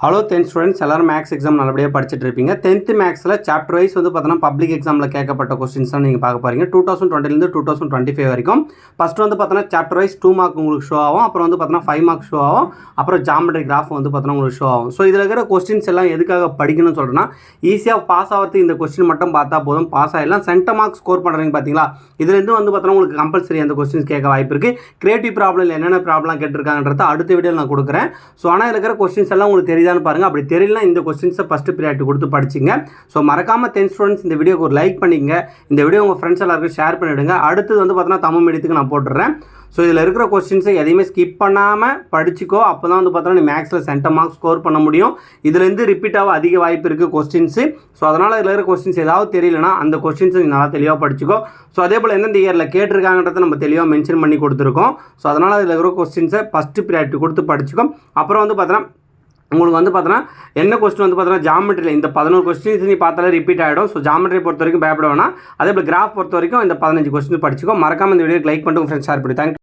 Hello 10th students எல்லாரும் maths exam நல்லபடியாக படிச்சுட்டு இருப்பீங்க. 10th மேக்ஸில் சாப்டர் வைஸ் வந்து பார்த்தீங்கன்னா பப்ளிக் எக்ஸாமில் கேட்கப்பட்ட கொஸ்டின்ஸ் தான் நீங்கள் பார்க்க போகிறீங்க. 2020லேருந்து 2025 வரைக்கும். ஃபஸ்ட்டு வந்து பார்த்தீங்கன்னா சாப்டர் வைஸ் 2 மார்க் உங்களுக்கு ஷோ ஆகும். அப்புறம் வந்து பார்த்தீங்கன்னா 5 மார்க் ஷோ ஆகும். அப்புறம் ஜாமெட்ரி கிராஃப் வந்து பார்த்தீங்கன்னா உங்களுக்கு ஷோ ஆகும். ஸோ இதில் இருக்கிற கொஸ்டின்ஸ் எல்லாம் எதுக்காக படிக்கணும்னு சொல்கிறேன்னா, ஈஸியாக பாஸ் ஆகிறதுக்கு இந்த கொஸ்டின் மட்டும் பார்த்தா போதும், பாஸ் ஆகிடலாம். சென்டர் மார்க் ஸ்கோர் பண்ணுறீங்க பார்த்தீங்களா, இதுலேருந்து வந்து பார்த்தீங்கன்னா உங்களுக்கு கம்பல்சரி அந்த கொஸ்டின்ஸ் கேட்க வாய்ப்பு இருக்குது. கிரியேட்டிவ் ப்ராப்ளம் என்னென்ன ப்ராப்ளம் கேட்டிருக்காங்கன்றத அடுத்த வீடியோவில் நான் கொடுக்குறேன். ஸோ ஆனால் இருக்கிற கொஸ்டின்ஸ் எல்லாம் உங்களுக்கு தெரியுதான்னு பாருங்கள். அப்படி தெரியல இந்த கொஸ்டின்ஸை ஃபஸ்ட்டு ப்ரியாரிட்டி கொடுத்து படிச்சிங்க. ஸோ மறக்காமல் 10th ஸ்டூடெண்ட்ஸ் இந்த வீடியோக்கு ஒரு லைக் பண்ணிங்க. இந்த வீடியோ உங்கள் ஃப்ரெண்ட்ஸ் எல்லாருக்கும் ஷேர் பண்ணிவிடுங்க. அடுத்தது வந்து பார்த்தீங்கன்னா தமிழ் மீடியத்துக்கு நான் போட்டுடுறேன். ஸோ இதில் இருக்கிற கொஸ்டின்ஸை எதையுமே ஸ்கிப் பண்ணாமல் படிச்சுக்கோ. அப்போ தான் வந்து பார்த்தோன்னா நீ மேக்ஸில் சென்டர் மார்க் ஸ்கோர் பண்ண முடியும். இதுலேருந்து ரிப்பீட்டாக அதிக வாய்ப்பு இருக்குது கொஸ்டின்ஸு. ஸோ அதனால் இதில் இருக்கிற கொஸ்டின்ஸ் ஏதாவது தெரியலனா அந்த கொஸ்டின்ஸை நீ நல்லா தெளிவாக படிச்சுக்கோ. ஸோ அதே போல் எந்தெந்த இயரில் கேட்டிருக்காங்கன்றதை நம்ம தெளிவாக மென்ஷன் பண்ணி கொடுத்துருக்கோம். ஸோ அதனால் இதில் இருக்கிற கொஸ்டின்ஸை ஃபஸ்ட்டு ப்ரியாரிட்டி கொடுத்து படிச்சுக்கோ. அப்புறம் வந்து பார்த்தோன்னா உங்களுக்கு வந்து பார்த்தோன்னா என்ன கொஸ்டின் வந்து பார்த்தோன்னா ஜாமெட்ரியில் இந்த 11 கொஸ்டின்ஸ் நீ பார்த்தாலே ரிப்பீட் ஆகிடும். ஸோ ஜாமெட்ரி பொறுத்த வரைக்கும் பயப்பட வேணாம். அதே போல் கிராஃப் பொறுத்த வரைக்கும் இந்த 15 கொஸ்டின் படிச்சுக்கோ. மறக்காமல் இந்த வீடியோக்கு லைக் பண்ணிட்டு உங்கள் ஃப்ரெண்ட்ஸ் ஷேர் பண்ணி. தேங்க்யூ.